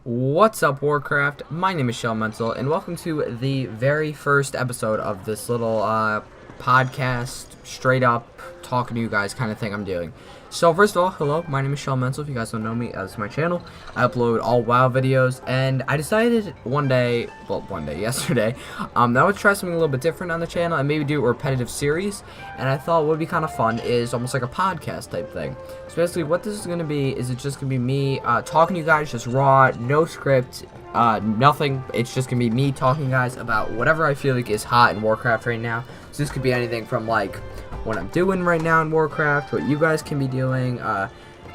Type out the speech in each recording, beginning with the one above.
What's up, Warcraft? My name is Shelemental, and welcome to the very first episode of this little podcast, straight up talking to you guys kind of thing I'm doing. So first of all, hello, my name is Shelemental. If you guys don't know me, this is my channel. I upload all WoW videos, and I decided yesterday, that I would try something a little bit different on the channel and maybe do a repetitive series. And I thought what would be kind of fun is almost like a podcast type thing. So basically what this is going to be is it's just going to be me talking to you guys, just raw, no script, nothing. It's just going to be me talking to you guys about whatever I feel like is hot in Warcraft right now. So this could be anything from like what I'm doing right now in Warcraft, what you guys can be doing,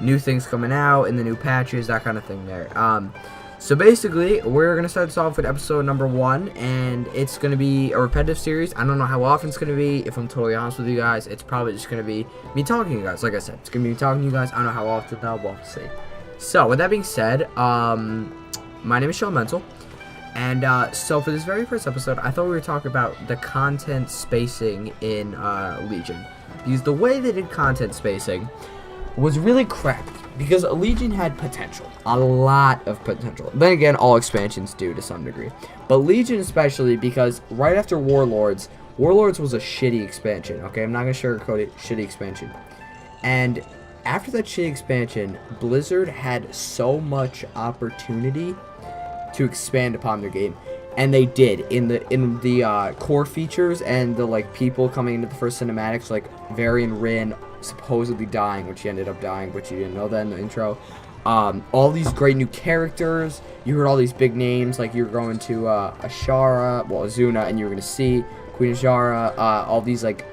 new things coming out in the new patches, that kind of thing there. So basically, we're going to start this off with episode number 1, and it's going to be a repetitive series. I don't know how often it's going to be. If I'm totally honest with you guys, it's probably just going to be me talking to you guys. Like I said, it's going to be me talking to you guys. I don't know how often, though. We'll have to see. So, with that being said, my name is Shelemental. And so for this very first episode, I thought we were talking about the content spacing in Legion. Because the way they did content spacing was really crappy. Because Legion had potential. A lot of potential. Then again, all expansions do to some degree. But Legion especially, because right after Warlords was a shitty expansion. Okay, I'm not going to sugarcoat it. Shitty expansion. And after that shitty expansion, Blizzard had so much opportunity to expand upon their game, and they did in the core features and the like people coming into the first cinematics, like Varian Rin supposedly dying, which he ended up dying, but you didn't know that in the intro. All these great new characters. You heard all these big names, like you're going to Ashara, well Azuna, and you're gonna see Queen Ashara. All these like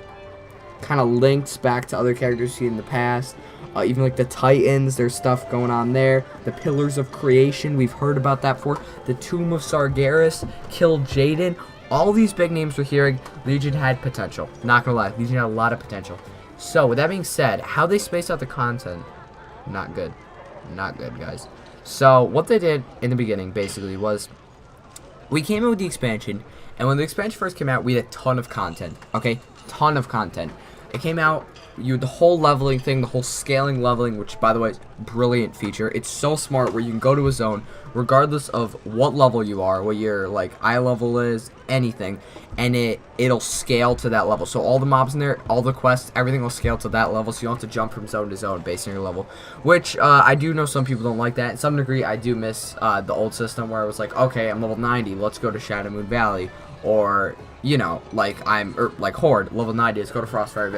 kind of links back to other characters seen in the past. Even like the Titans, there's stuff going on there. The Pillars of Creation, we've heard about that before. The Tomb of Sargeras, killed Jaden. All these big names we're hearing, Legion had potential. Not gonna lie, Legion had a lot of potential. So with that being said, how they spaced out the content, not good. Not good, guys. So what they did in the beginning, basically, was we came in with the expansion, and when the expansion first came out, we had a ton of content. Okay, ton of content. It came out, the whole leveling thing, the whole scaling leveling, which by the way is a brilliant feature. It's so smart where you can go to a zone regardless of what level you are, what your like eye level is, anything, and it'll scale to that level. So all the mobs in there, all the quests, everything will scale to that level, so you don't have to jump from zone to zone based on your level, which I do know some people don't like that. To some degree, I do miss the old system where it was like, okay, I'm level 90, let's go to Shadow Moon Valley. Or, you know, like like Horde, level 90, let's go to Frostfire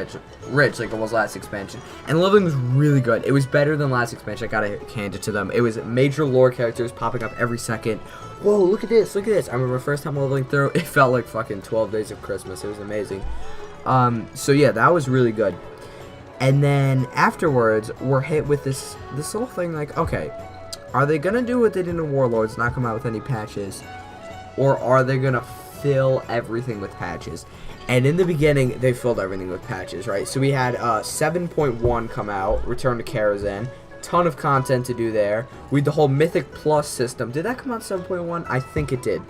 Ridge, like it was last expansion. And leveling was really good. It was better than last expansion, I gotta hand it to them. It was major lore characters popping up every second. Whoa, look at this, look at this. I remember the first time leveling through, it felt like fucking 12 days of Christmas. It was amazing. So yeah, that was really good. And then afterwards, we're hit with this little thing like, okay, are they gonna do what they did in Warlords, not come out with any patches? Or are they gonna fill everything with patches? And in the beginning, they filled everything with patches, right? So we had 7.1 come out, Return to Karazhan, ton of content to do there. We had the whole Mythic Plus system. Did that come out 7.1? I think it did.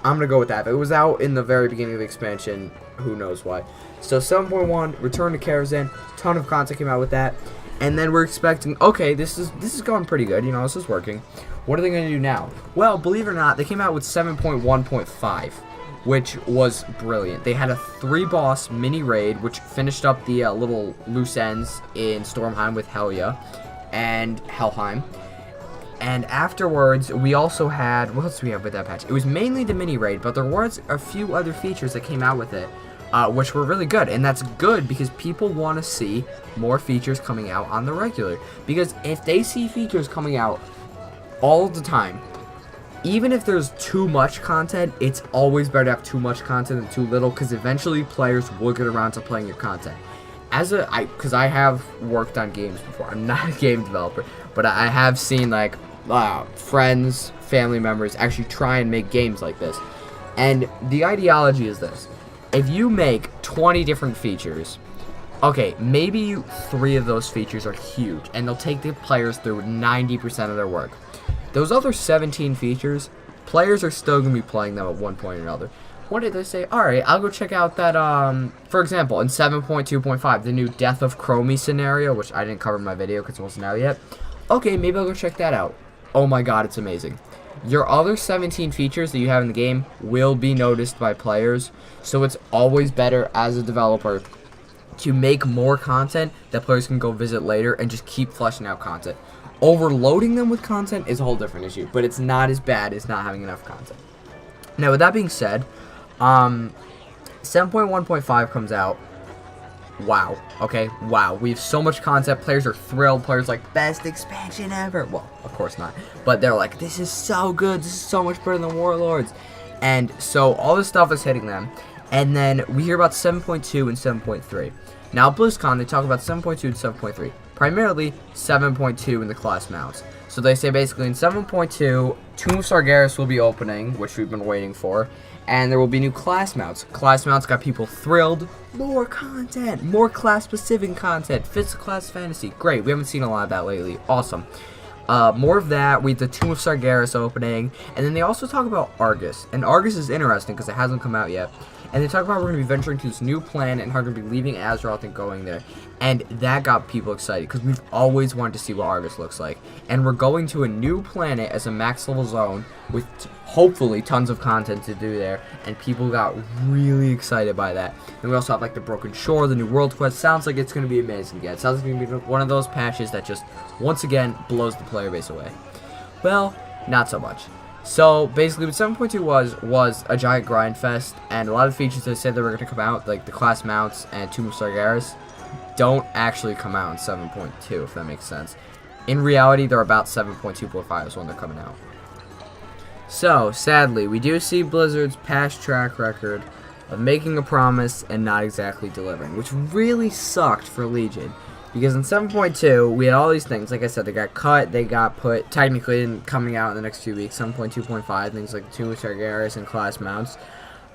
I'm gonna go with that. If it was out in the very beginning of the expansion, who knows why. So 7.1, Return to Karazhan, ton of content came out with that. And then we're expecting, okay, this is going pretty good, you know, this is working. What are they going to do now? Well, believe it or not, they came out with 7.1.5, which was brilliant. They had a 3-boss mini-raid, which finished up the little loose ends in Stormheim with Helya and Helheim. And afterwards, we also had, what else do we have with that patch? It was mainly the mini-raid, but there was a few other features that came out with it, which were really good. And that's good because people want to see more features coming out on the regular. Because if they see features coming out all the time, even if there's too much content, it's always better to have too much content than too little, because eventually players will get around to playing your content. Because I have worked on games before. I'm not a game developer, but I have seen like friends, family members actually try and make games like this. And the ideology is this: if you make 20 different features, okay, maybe 3 of those features are huge, and they'll take the players through 90% of their work. Those other 17 features, players are still going to be playing them at one point or another. What did they say? Alright, I'll go check out that, for example, in 7.2.5, the new Death of Chromie scenario, which I didn't cover in my video because it wasn't out yet. Okay, maybe I'll go check that out. Oh my god, it's amazing. your other 17 features that you have in the game will be noticed by players. So it's always better as a developer to make more content that players can go visit later and just keep fleshing out content. Overloading them with content is a whole different issue, but it's not as bad as not having enough content. Now, with that being said, 7.1.5 comes out. Wow. Okay, wow. We have so much content. Players are thrilled. Players are like, best expansion ever. Well, of course not. But they're like, this is so good. This is so much better than Warlords. And so all this stuff is hitting them. And then we hear about 7.2 and 7.3. Now, at BlizzCon, they talk about 7.2 and 7.3. Primarily 7.2 in the class mounts. So they say basically in 7.2, Tomb of Sargeras will be opening, which we've been waiting for. And there will be new class mounts. Class mounts got people thrilled. More content. More class-specific content. Physical class fantasy. Great. We haven't seen a lot of that lately. Awesome. More of that with the Tomb of Sargeras opening. And then they also talk about Argus. And Argus is interesting because it hasn't come out yet. And they talk about we're going to be venturing to this new planet and how we're going to be leaving Azeroth and going there. And that got people excited because we've always wanted to see what Argus looks like. And we're going to a new planet as a max level zone with hopefully tons of content to do there. And people got really excited by that. And we also have like the Broken Shore, the new world quest. Sounds like it's going to be amazing again. It sounds like it's going to be one of those patches that just once again blows the player base away. Well, not so much. So basically what 7.2 was a giant grind fest, and a lot of features that said they were going to come out, like the class mounts and Tomb of Sargeras, don't actually come out in 7.2, if that makes sense. In reality, they're about 7.2.5 when they're coming out. So, sadly, we do see Blizzard's past track record of making a promise and not exactly delivering, which really sucked for Legion. Because in 7.2, we had all these things. Like I said, they got cut, they got put technically in coming out in the next few weeks. 7.2.5, things like Tomb of Sargeras and class mounts.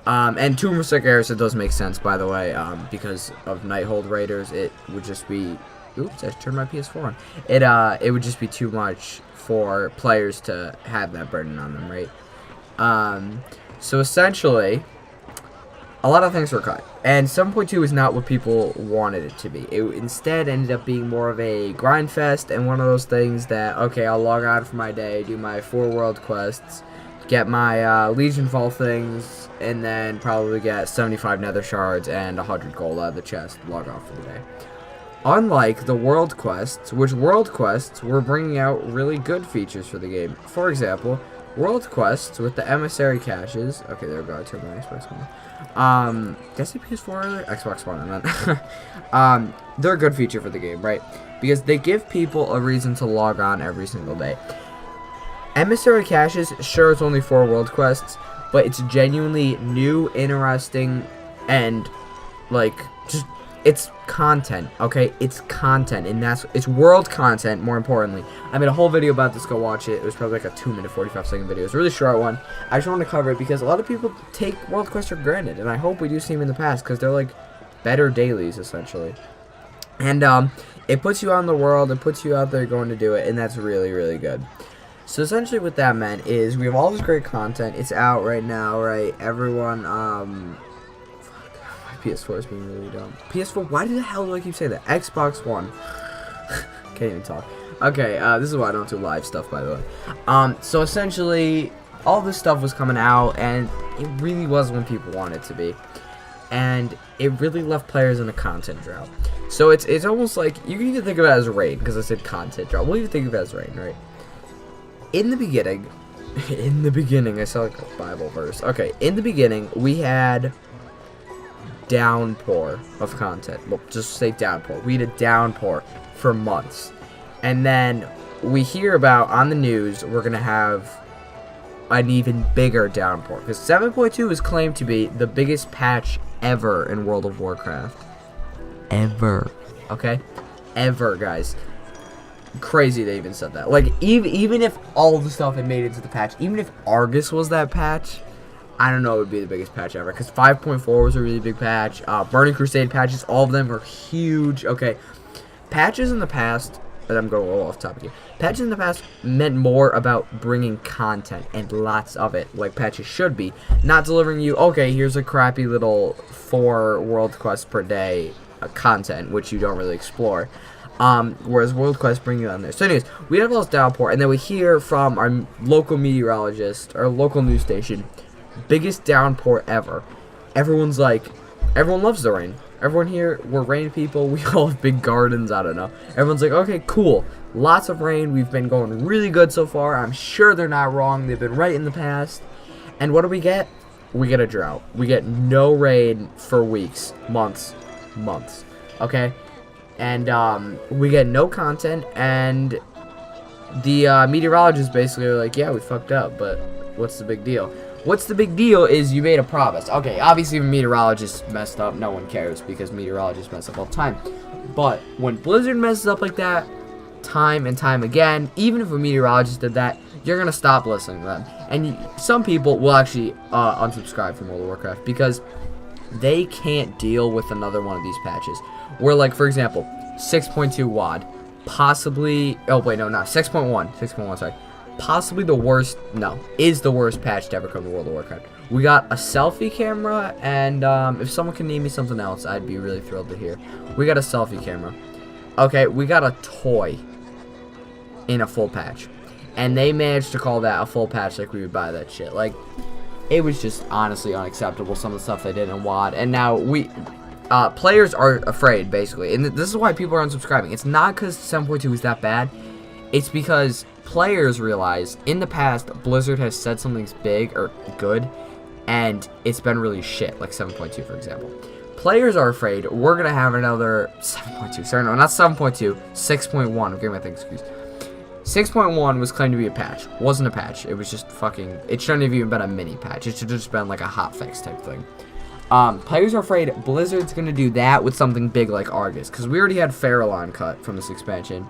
And Tomb of Sargeras, it does make sense, by the way, because of Nighthold Raiders. It would just be... Oops, I turned my PS4 on. It would just be too much for players to have that burden on them, right? So essentially... a lot of things were cut, and 7.2 is not what people wanted it to be. It instead ended up being more of a grind fest and one of those things that, okay, I'll log on for my day, do my 4 world quests, get my Legion Fall things, and then probably get 75 nether shards and 100 gold out of the chest, log off for the day. Unlike the world quests, which world quests were bringing out really good features for the game. For example, world quests with the emissary caches. Okay, there we go. I turned my Xbox on. Did I say PS4 earlier? Xbox One, I meant. They're a good feature for the game, right? Because they give people a reason to log on every single day. Emissary caches, sure, it's only 4 world quests, but it's genuinely new, interesting, and like just it's content, okay? It's content, and it's world content, more importantly. I made a whole video about this, go watch it. It was probably like a 2-minute, 45-second video. It's a really short one. I just wanted to cover it because a lot of people take world quests for granted, and I hope we do see them in the past because they're like better dailies, essentially. And it puts you out in the world, it puts you out there going to do it, and that's really, really good. So essentially what that meant is we have all this great content. It's out right now, right? Everyone, PS4 is being really dumb. PS4, why the hell do I keep saying that? Xbox One. Can't even talk. Okay, this is why I don't do live stuff, by the way. So essentially, all this stuff was coming out, and it really was when people wanted it to be. And it really left players in a content drought. So it's almost like, you can even think of it as rain, because I said content drought. We'll even think of it as rain, right? In the beginning, I saw like a Bible verse. Okay, in the beginning, we had downpour of content. Well, just say downpour. We had a downpour for months. And then we hear about on the news we're going to have an even bigger downpour. Because 7.2 is claimed to be the biggest patch ever in World of Warcraft. Ever. Okay? Ever, guys. Crazy they even said that. Like, even if all the stuff had made it to the patch, even if Argus was that patch, I don't know, it would be the biggest patch ever. Because 5.4 was a really big patch. Burning Crusade patches, all of them are huge. Okay, patches in the past, but I'm going a little off topic here. Patches in the past meant more about bringing content, and lots of it, like patches should be. Not delivering you, okay, here's a crappy little 4 world quests per day content, which you don't really explore. Whereas World Quest bring you on there. So anyways, we have all this downpour, and then we hear from our local meteorologist, our local news station, biggest downpour ever. Everyone loves the rain. Everyone here, we're rain people. We all have big gardens. I don't know. Everyone's like, okay, cool. Lots of rain. We've been going really good so far. I'm sure they're not wrong. They've been right in the past. And what do we get? We get a drought. We get no rain for weeks, months. Okay? And we get no content, and the meteorologists basically are like, yeah, we fucked up, but what's the big deal? What's the big deal is you made a promise. Okay, obviously if a meteorologist messed up, no one cares, because meteorologists mess up all the time. But when Blizzard messes up like that, time and time again, even if a meteorologist did that, you're going to stop listening to them. And some people will actually unsubscribe from World of Warcraft, because they can't deal with another one of these patches. Where, like, for example, 6.2 WAD, possibly, oh wait, no, not 6.1, sorry, possibly the worst, no, is the worst patch to ever come to World of Warcraft. We got a selfie camera, and if someone can name me something else, I'd be really thrilled to hear. We got a selfie camera. Okay, we got a toy in a full patch, and they managed to call that a full patch like we would buy that shit. Like, it was just honestly unacceptable, some of the stuff they did in WAD, and now players are afraid, basically, and this is why people are unsubscribing. It's not because 7.2 is that bad. It's because players realize in the past Blizzard has said something's big or good, and it's been really shit, like 7.2, for example. Players are afraid we're gonna have another 7.2. Sorry, no, not 7.2. 6.1. I'm getting my things confused. 6.1 was claimed to be a patch. Wasn't a patch. It was just fucking. It shouldn't have even been a mini patch. It should have just been like a hotfix type thing. Players are afraid Blizzard's going to do that with something big like Argus, because we already had Farallon cut from this expansion.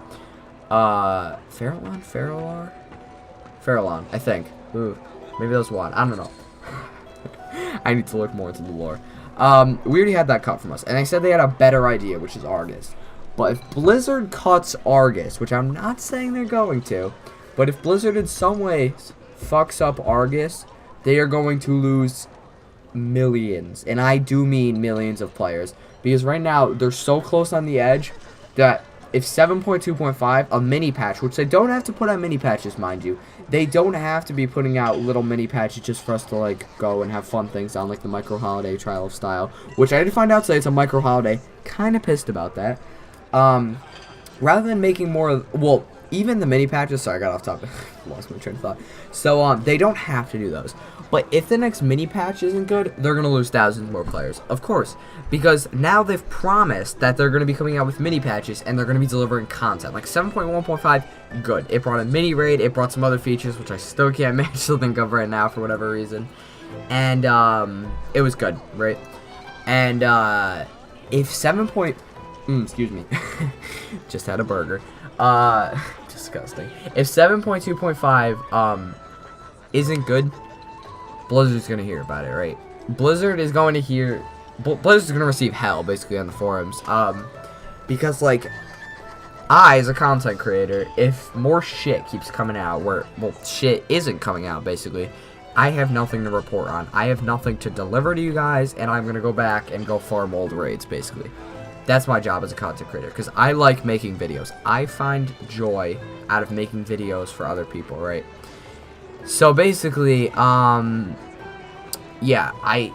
Farallon, I think. Ooh, maybe that was one. I don't know. I need to look more into the lore. We already had that cut from us, and they said they had a better idea, which is Argus. But if Blizzard cuts Argus, which I'm not saying they're going to, but if Blizzard in some way fucks up Argus, they are going to lose millions, and I do mean millions of players, because right now they're so close on the edge that if 7.2.5, a mini patch, which they don't have to put out mini patches, mind you, they don't have to be putting out little mini patches just for us to like go and have fun things on, like the micro holiday Trial of Style, which I did find out today it's a micro holiday. Kind of pissed about that. Rather than making more, well, even the mini patches, sorry, I got off topic, lost my train of thought. So they don't have to do those. But if the next mini patch isn't good, they're going to lose thousands more players. Of course. Because now they've promised that they're going to be coming out with mini patches, and they're going to be delivering content. Like 7.1.5, good. It brought a mini raid. It brought some other features, which I still can't manage to think of right now for whatever reason. And it was good, right? And if 7. Excuse me. Just had a burger. Disgusting. If 7.2.5 isn't good, Blizzard's gonna hear about it, right? Blizzard is going to hear. Blizzard's gonna receive hell, basically, on the forums. Because like, I, as a content creator, if more shit keeps coming out, well, shit isn't coming out, basically, I have nothing to report on. I have nothing to deliver to you guys, and I'm gonna go back and go farm old raids, basically. That's my job as a content creator, because I like making videos. I find joy out of making videos for other people, right? So basically, yeah,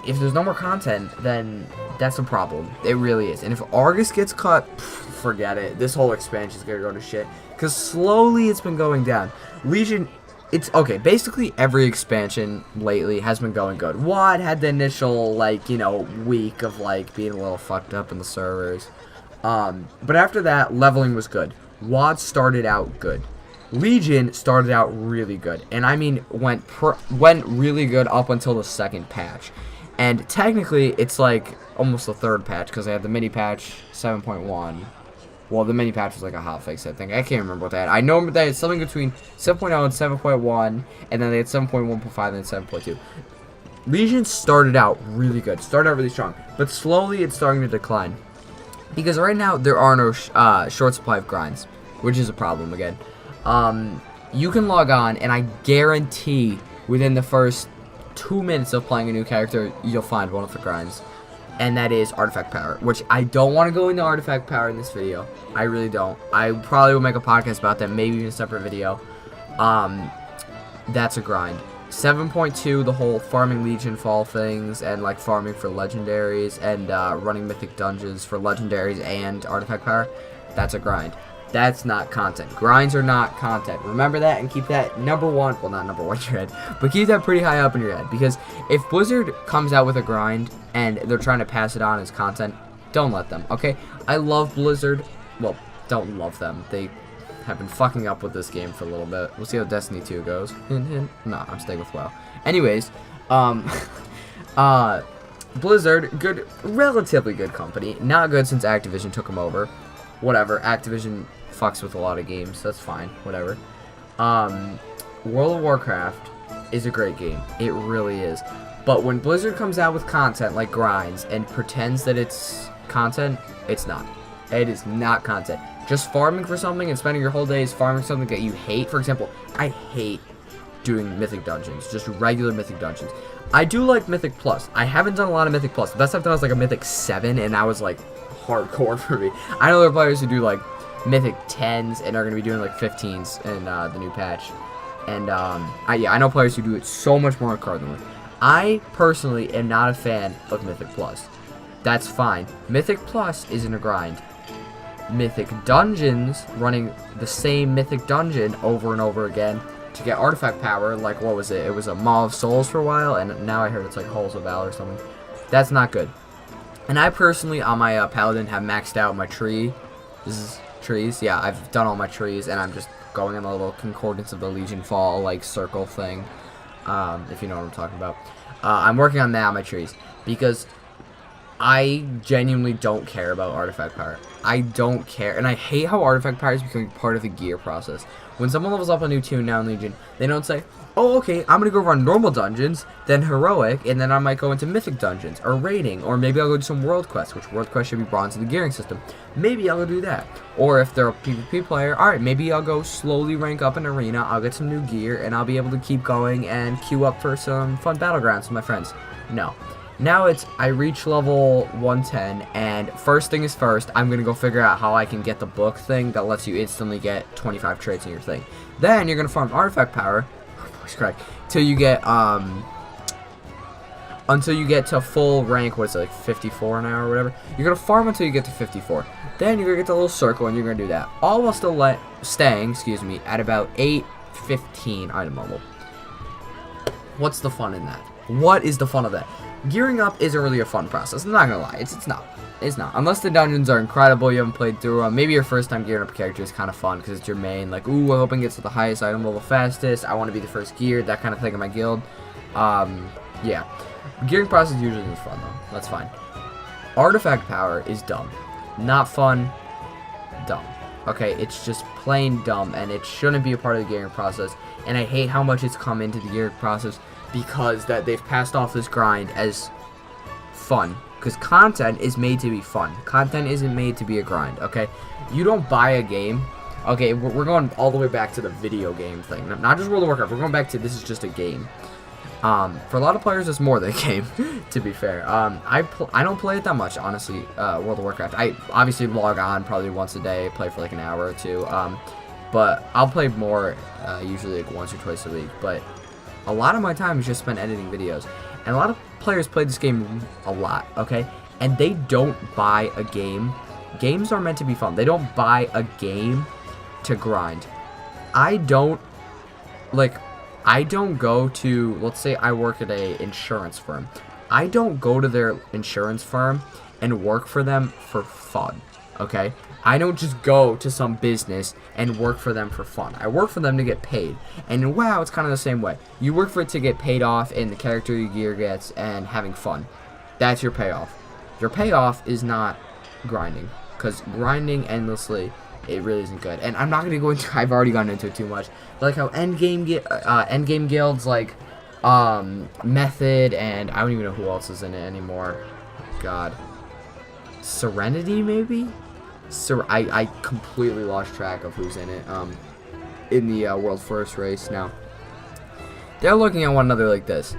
if there's no more content, then that's a problem. It really is. And if Argus gets cut, forget it. This whole expansion is gonna go to shit, because slowly it's been going down. Legion, it's okay. Basically, every expansion lately has been going good. WAD had the initial, like, you know, week of like being a little fucked up in the servers, but after that, leveling was good. WAD started out good. Legion started out really good, and I mean went really good up until the second patch, and technically it's like almost the third patch, because they had the mini patch 7.1. Well, the mini patch was like a hotfix, I think. I can't remember what they had. I know they had something between 7.0 and 7.1, and then they had 7.1.5 and then 7.2. Legion started out really good, started out really strong, but slowly it's starting to decline, because right now there are no short supply of grinds, which is a problem again. You can log on, and I guarantee within the first 2 minutes of playing a new character, you'll find one of the grinds. and that is artifact power, which I don't want to go into artifact power in this video. I really don't. I probably will make a podcast about that, maybe even a separate video. That's a grind. 7.2, the whole farming Legion fall things, and like farming for legendaries, and running mythic dungeons for legendaries and artifact power. That's a grind. That's not content. Grinds are not content. Remember that and keep that number one. Well, not number one in your head, but keep that pretty high up in your head. Because if Blizzard comes out with a grind and they're trying to pass it on as content, don't let them. Okay? I love Blizzard. Well, don't love them. They have been fucking up with this game for a little bit. We'll see how Destiny 2 goes. Hint, hint. No, I'm staying with WoW. Anyways, Blizzard, good, relatively good company. Not good since Activision took them over. Whatever. Activision fucks with a lot of games. That's fine. Whatever. World of Warcraft is a great game. It really is. But when Blizzard comes out with content like grinds and pretends that it's content, it's not. It is not content. Just farming for something and spending your whole days farming something that you hate. For example, I hate doing Mythic Dungeons. Just regular Mythic Dungeons. I do like Mythic Plus. I haven't done a lot of Mythic Plus. The best I've done was like a Mythic 7, and that was like hardcore for me. I know there are players who do like Mythic 10s and are going to be doing like 15s in the new patch. And yeah, I know players who do it so much more hardcore than me. I personally am not a fan of Mythic Plus. That's fine. Mythic Plus isn't a grind. Mythic Dungeons, running the same Mythic Dungeon over and over again to get artifact power, like what was it? It was a Maw of Souls for a while, and now I heard it's like Halls of Valor or something. That's not good. And I personally, on my Paladin, have maxed out my tree. This is trees. Yeah, I've done all my trees, and I'm just going on a little Concordance of the Legion Fall, like, circle thing, if you know what I'm talking about. I'm working on that on my trees, because I genuinely don't care about artifact power. I don't care, and I hate how artifact power is becoming part of the gear process. When someone levels up a new tune now in Legion, they don't say, oh, okay, I'm going to go run normal dungeons, then heroic, and then I might go into mythic dungeons, or raiding, or maybe I'll go do some world quests, which world quests should be brought into the gearing system. Maybe I'll go do that. Or if they're a PvP player, alright, maybe I'll go slowly rank up an arena, I'll get some new gear, and I'll be able to keep going and queue up for some fun battlegrounds with my friends. No. Now it's, I reach level 110, and first thing is first, I'm going to go figure out how I can get the book thing that lets you instantly get 25 traits in your thing. Then you're going to farm artifact power, voice crack, till you get to full rank, what is it, like 54 an hour or whatever. You're going to farm until you get to 54. Then you're going to get the little circle, and you're going to do that. All while still staying, at about 815 item level. What's the fun in that? What is the fun of that? Gearing up isn't really a fun process. I'm not gonna lie, it's not. It's not. Unless the dungeons are incredible, you haven't played through them. Maybe your first time gearing up a character is kind of fun because it's your main. Like, ooh, I hope I can get to the highest item level fastest. I want to be the first geared, that kind of thing in my guild. Yeah. Gearing process usually is fun though. That's fine. Artifact power is dumb. Not fun. Dumb. Okay, it's just plain dumb, and it shouldn't be a part of the gearing process. And I hate how much it's come into the gearing process, because that they've passed off this grind as fun. Because content is made to be fun. Content isn't made to be a grind, okay? You don't buy a game. Okay, we're going all the way back to the video game thing. Not just World of Warcraft. We're going back to this is just a game. For a lot of players, it's more than a game, to be fair. I don't play it that much, honestly, World of Warcraft. I obviously log on probably once a day, play for like an hour or two. But I'll play more, usually like once or twice a week. But a lot of my time is just spent editing videos. And a lot of players play this game a lot, okay? And they don't buy a game. Games are meant to be fun. They don't buy a game to grind. I don't go to, let's say I work at a insurance firm. I don't go to their insurance firm and work for them for fun, okay? I don't just go to some business and work for them for fun. I work for them to get paid. And wow, it's kind of the same way. You work for it to get paid off in the character your gear gets and having fun. That's your payoff. Your payoff is not grinding. Because grinding endlessly, it really isn't good. And I'm not going to go into, I've already gone into it too much. But like how endgame guilds like Method, and I don't even know who else is in it anymore. God. Serenity, maybe? I completely lost track of who's in it in the World First race now. They're looking at one another like this.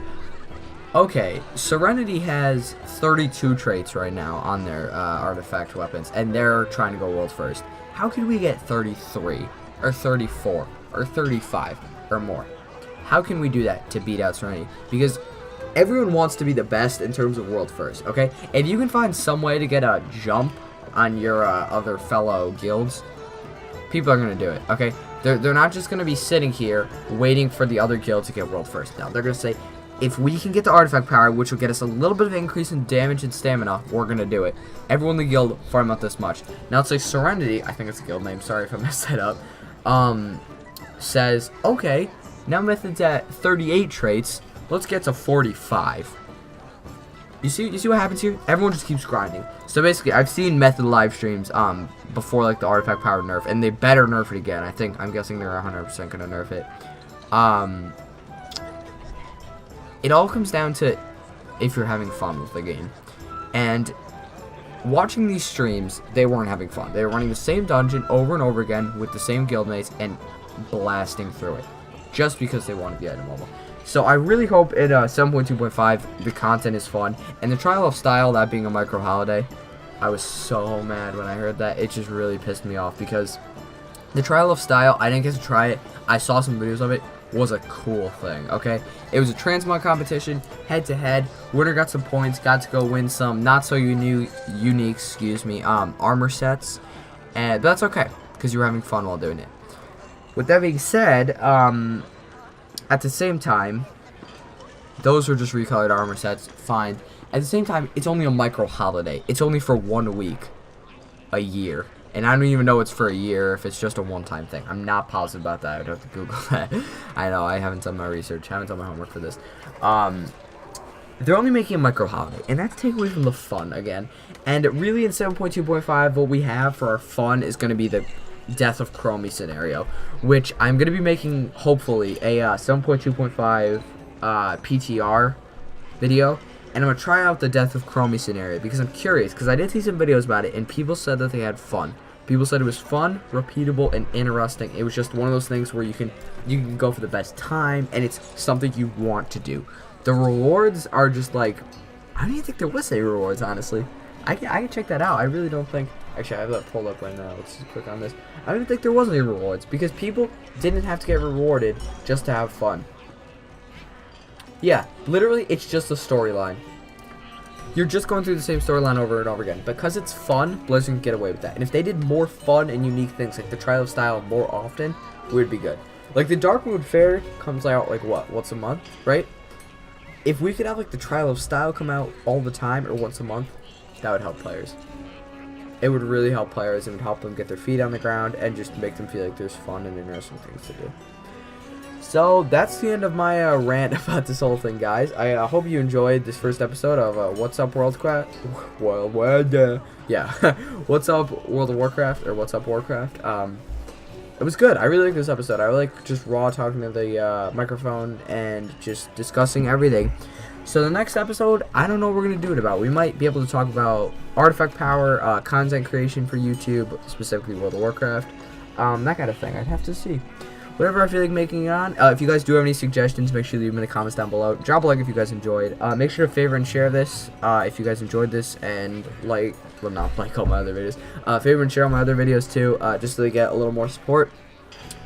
Okay, Serenity has 32 traits right now on their artifact weapons, and they're trying to go world first. How could we get 33, or 34, or 35, or more? How can we do that to beat out Serenity? Because everyone wants to be the best in terms of world first, okay? If you can find some way to get a jump on your other fellow guilds, people are going to do it, okay? They're not just going to be sitting here waiting for the other guild to get world first. No, they're going to say, if we can get the artifact power, which will get us a little bit of increase in damage and stamina, we're going to do it. Everyone in the guild farm out this much. Now, it's like Serenity, I think it's a guild name, sorry if I messed that up, says, okay, now Method's at 38 traits, let's get to 45. You see what happens here? Everyone just keeps grinding. So basically, I've seen Method live streams before like the artifact power nerf, and they better nerf it again. I'm guessing they're 100% gonna nerf it. It all comes down to if you're having fun with the game. And watching these streams, they weren't having fun. They were running the same dungeon over and over again with the same guildmates and blasting through it just because they wanted the item level. So I really hope in 7.2.5 the content is fun. And the Trial of Style, that being a micro holiday, I was so mad when I heard that. It just really pissed me off because the Trial of Style, I didn't get to try it. I saw some videos of it. Was a cool thing, okay? It was a transmog competition, head-to-head. Winner got some points, got to go win some not-so-unique, armor sets. But that's okay, because you were having fun while doing it. With that being said, at the same time, those are just recolored armor sets, fine. At the same time, it's only a micro-holiday. It's only for 1 week, a year. And I don't even know it's for a year, if it's just a one-time thing. I'm not positive about that. I would have to Google that. I know, I haven't done my research. I haven't done my homework for this. They're only making a micro-holiday, and that's taken away from the fun again. And really, in 7.2.5, what we have for our fun is going to be the Death of Chromie scenario, which I'm going to be making, hopefully, a 7.2.5 PTR video. And I'm going to try out the Death of Chromie scenario because I'm curious, because I did see some videos about it, and people said that they had fun. People said it was fun, repeatable, and interesting. It was just one of those things where you can go for the best time, and it's something you want to do. The rewards are just like, I don't even think there was any rewards, honestly. I can check that out. I really don't think, actually I have that pulled up right now. Let's just click on this. I don't even think there was any rewards because people didn't have to get rewarded just to have fun. Yeah, literally, it's just a storyline. You're just going through the same storyline over and over again. Because it's fun, Blizzard can get away with that. And if they did more fun and unique things, like the Trial of Style more often, we'd be good. Like, the Darkmoon Fair comes out, like, what, once a month, right? If we could have, like, the Trial of Style come out all the time or once a month, that would help players. It would really help players. It would help them get their feet on the ground and just make them feel like there's fun and interesting things to do. So that's the end of my rant about this whole thing, guys. I hope you enjoyed this first episode of What's Up Worldcraft. What's Up World of Warcraft, or What's Up Warcraft. It was good. I really like this episode. I like just raw talking to the microphone and just discussing everything. So the next episode, I don't know what we're going to do it about. We might be able to talk about artifact power, content creation for YouTube, specifically World of Warcraft, that kind of thing. I'd have to see. Whatever I feel like making it on. If you guys do have any suggestions, make sure to leave them in the comments down below. Drop a like if you guys enjoyed. Make sure to favorite and share this if you guys enjoyed this, and not like all my other videos. Favorite and share all my other videos too, just so they get a little more support.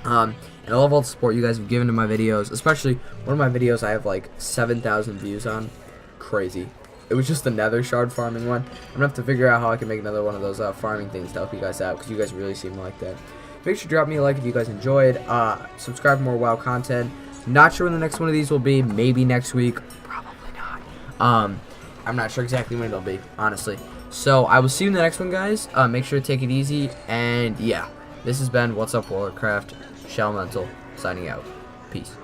And I love all the support you guys have given to my videos, especially one of my videos I have like 7,000 views on. Crazy. It was just the nether shard farming one. I'm gonna have to figure out how I can make another one of those farming things to help you guys out, because you guys really seem to like that. Make sure to drop me a like if you guys enjoyed. Subscribe for more WoW content. Not sure when the next one of these will be. Maybe next week. Probably not. I'm not sure exactly when it'll be, honestly. So I will see you in the next one, guys. Make sure to take it easy. And yeah, this has been What's Up Warcraft. Shelemental signing out. Peace.